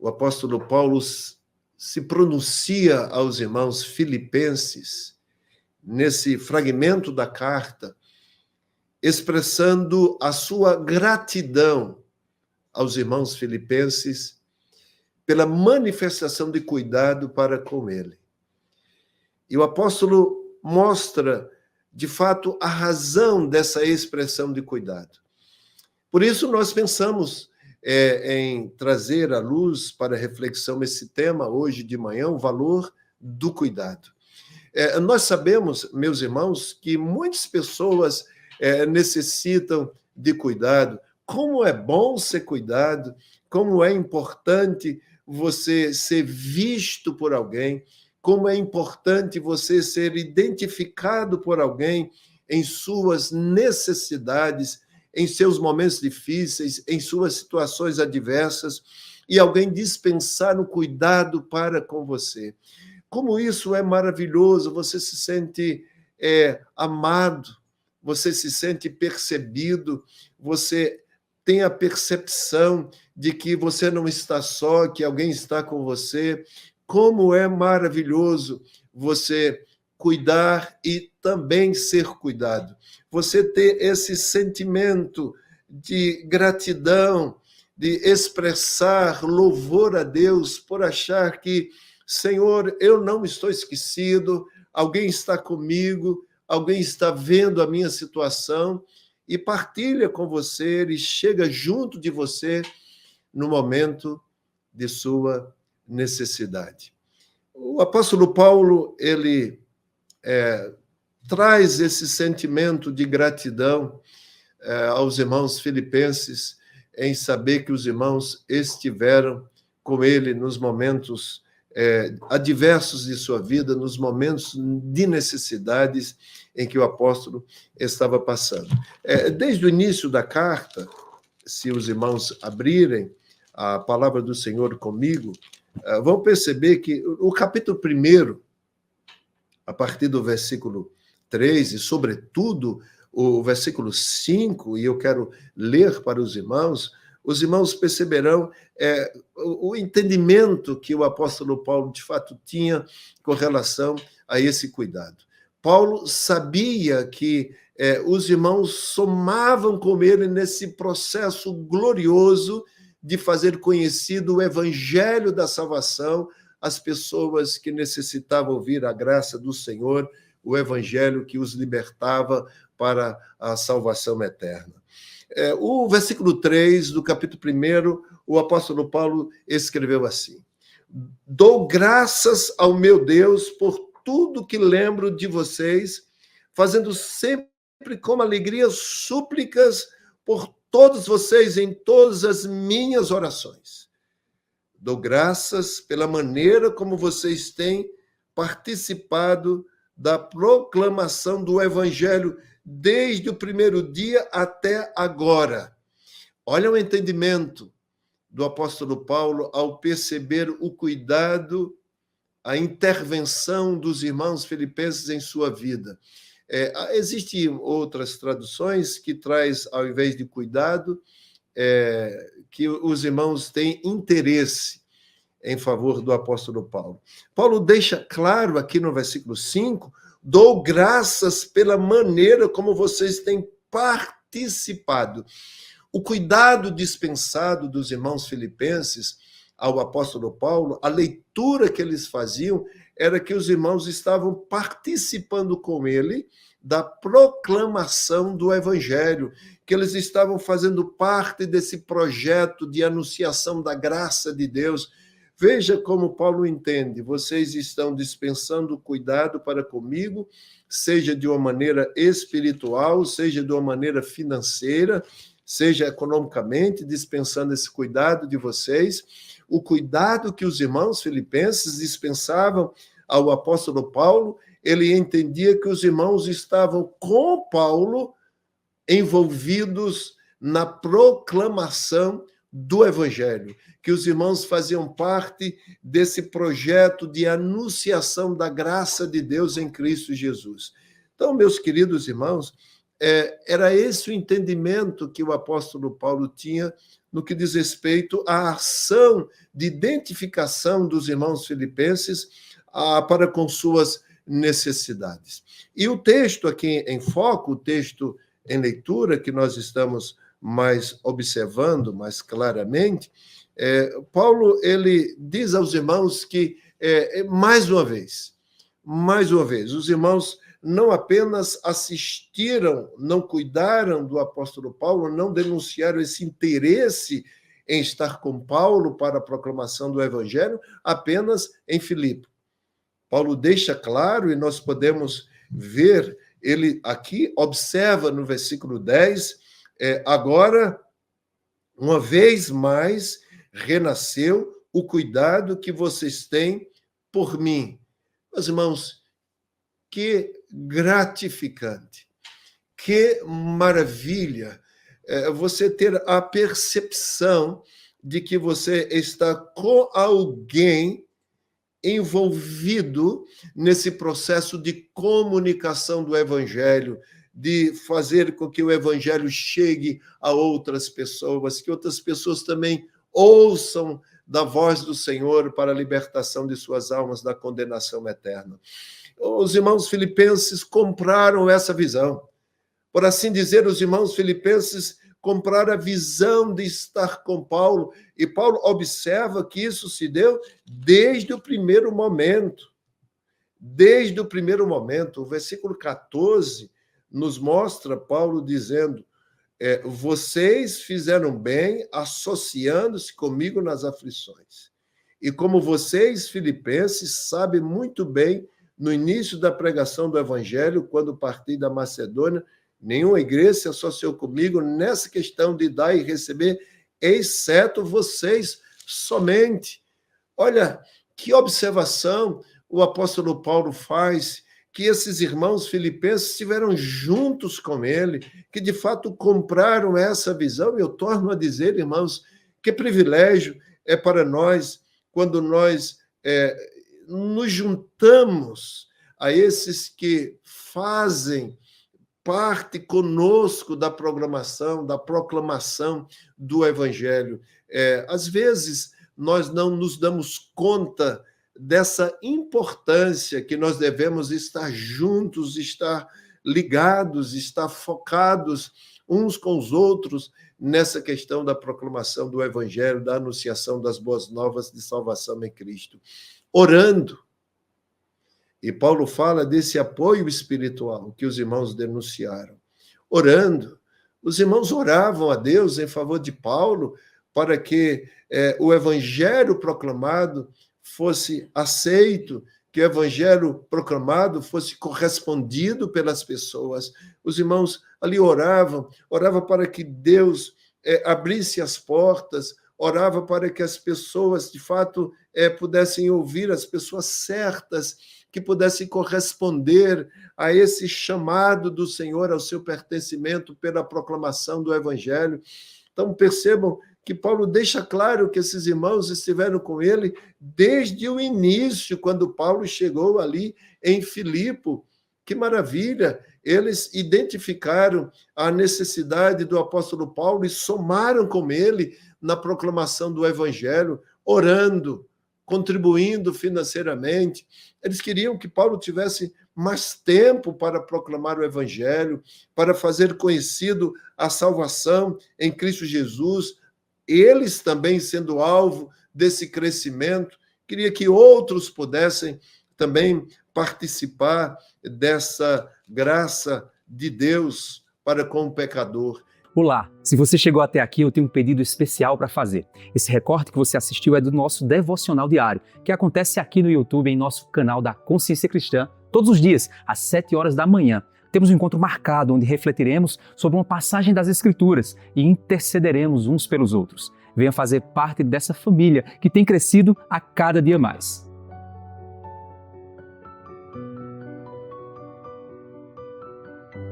o apóstolo Paulo se pronuncia aos irmãos filipenses, nesse fragmento da carta, expressando a sua gratidão aos irmãos filipenses pela manifestação de cuidado para com ele. E o apóstolo mostra, de fato, a razão dessa expressão de cuidado. Por isso, nós pensamos em trazer à luz para reflexão esse tema hoje de manhã, o valor do cuidado. Nós sabemos, meus irmãos, que muitas pessoas necessitam de cuidado. Como é bom ser cuidado, como é importante você ser visto por alguém, como é importante você ser identificado por alguém em suas necessidades, em seus momentos difíceis, em suas situações adversas, e alguém dispensar o cuidado para com você. Como isso é maravilhoso, você se sente amado, você se sente percebido, você tem a percepção de que você não está só, que alguém está com você. Como é maravilhoso você cuidar e também ser cuidado. Você ter esse sentimento de gratidão, de expressar louvor a Deus por achar que, Senhor, eu não estou esquecido, alguém está comigo, alguém está vendo a minha situação e partilha com você, ele chega junto de você no momento de sua necessidade. O apóstolo Paulo, ele traz esse sentimento de gratidão aos irmãos filipenses, em saber que os irmãos estiveram com ele nos momentos adversos de sua vida, nos momentos de necessidades em que o apóstolo estava passando. Desde o início da carta, se os irmãos abrirem a palavra do Senhor comigo, vão perceber que o capítulo 1, a partir do versículo 3, e sobretudo o versículo 5, e eu quero ler para os irmãos perceberão o entendimento que o apóstolo Paulo, de fato, tinha com relação a esse cuidado. Paulo sabia que os irmãos somavam com ele nesse processo glorioso de fazer conhecido o evangelho da salvação às pessoas que necessitavam ouvir a graça do Senhor, o evangelho que os libertava para a salvação eterna. O versículo 3 do capítulo 1, o apóstolo Paulo escreveu assim: dou graças ao meu Deus por tudo que lembro de vocês, fazendo sempre com alegria súplicas por todos vocês em todas as minhas orações. Dou graças pela maneira como vocês têm participado da proclamação do evangelho desde o primeiro dia até agora. Olha o entendimento do apóstolo Paulo ao perceber o cuidado, a intervenção dos irmãos filipenses em sua vida. Existem outras traduções que traz, ao invés de cuidado, que os irmãos têm interesse em favor do apóstolo Paulo. Paulo deixa claro aqui no versículo 5, dou graças pela maneira como vocês têm participado. O cuidado dispensado dos irmãos filipenses ao apóstolo Paulo, a leitura que eles faziam era que os irmãos estavam participando com ele da proclamação do evangelho, que eles estavam fazendo parte desse projeto de anunciação da graça de Deus. Veja como Paulo entende, vocês estão dispensando cuidado para comigo, seja de uma maneira espiritual, seja de uma maneira financeira, seja economicamente, dispensando esse cuidado de vocês. O cuidado que os irmãos filipenses dispensavam ao apóstolo Paulo, ele entendia que os irmãos estavam com Paulo envolvidos na proclamação do evangelho, que os irmãos faziam parte desse projeto de anunciação da graça de Deus em Cristo Jesus. Então, meus queridos irmãos, Era esse o entendimento que o apóstolo Paulo tinha no que diz respeito à ação de identificação dos irmãos filipenses para com suas necessidades. E o texto aqui em foco, o texto em leitura, que nós estamos mais observando mais claramente, Paulo ele diz aos irmãos que, mais uma vez, os irmãos não apenas assistiram, não cuidaram do apóstolo Paulo, não denunciaram esse interesse em estar com Paulo para a proclamação do evangelho apenas em Filipe. Paulo deixa claro, e nós podemos ver, ele aqui observa no versículo 10, agora, uma vez mais, renasceu o cuidado que vocês têm por mim. Meus irmãos, que gratificante, que maravilha você ter a percepção de que você está com alguém envolvido nesse processo de comunicação do evangelho, de fazer com que o evangelho chegue a outras pessoas, que outras pessoas também ouçam da voz do Senhor para a libertação de suas almas da condenação eterna. Os irmãos filipenses compraram essa visão. Por assim dizer, os irmãos filipenses compraram a visão de estar com Paulo, e Paulo observa que isso se deu desde o primeiro momento. Desde o primeiro momento. O versículo 14 nos mostra Paulo dizendo: vocês fizeram bem associando-se comigo nas aflições. E como vocês, filipenses, sabem muito bem, no início da pregação do evangelho, quando parti da Macedônia, nenhuma igreja se associou comigo nessa questão de dar e receber, exceto vocês somente. Olha, que observação o apóstolo Paulo faz, que esses irmãos filipenses estiveram juntos com ele, que de fato compraram essa visão. E eu torno a dizer, irmãos, que privilégio é para nós quando nós nos juntamos a esses que fazem parte conosco da programação, da proclamação do evangelho. Às vezes, nós não nos damos conta dessa importância que nós devemos estar juntos, estar ligados, estar focados uns com os outros nessa questão da proclamação do evangelho, da anunciação das boas novas de salvação em Cristo. Orando. E Paulo fala desse apoio espiritual que os irmãos denunciaram. Orando. Os irmãos oravam a Deus em favor de Paulo para que o evangelho proclamado fosse aceito, que o evangelho proclamado fosse correspondido pelas pessoas. Os irmãos ali oravam para que Deus abrisse as portas, orava para que as pessoas, de fato, pudessem ouvir, as pessoas certas, que pudessem corresponder a esse chamado do Senhor, ao seu pertencimento pela proclamação do evangelho. Então, percebam que Paulo deixa claro que esses irmãos estiveram com ele desde o início, quando Paulo chegou ali em Filipe. Que maravilha! Eles identificaram a necessidade do apóstolo Paulo e somaram com ele na proclamação do evangelho, orando, contribuindo financeiramente. Eles queriam que Paulo tivesse mais tempo para proclamar o evangelho, para fazer conhecido a salvação em Cristo Jesus. Eles também sendo alvo desse crescimento, queria que outros pudessem também participar dessa graça de Deus para com o pecador. Olá, se você chegou até aqui, eu tenho um pedido especial para fazer. Esse recorte que você assistiu é do nosso devocional diário, que acontece aqui no YouTube, em nosso canal da Consciência Cristã, todos os dias, às 7 horas da manhã. Temos um encontro marcado, onde refletiremos sobre uma passagem das Escrituras e intercederemos uns pelos outros. Venha fazer parte dessa família que tem crescido a cada dia mais.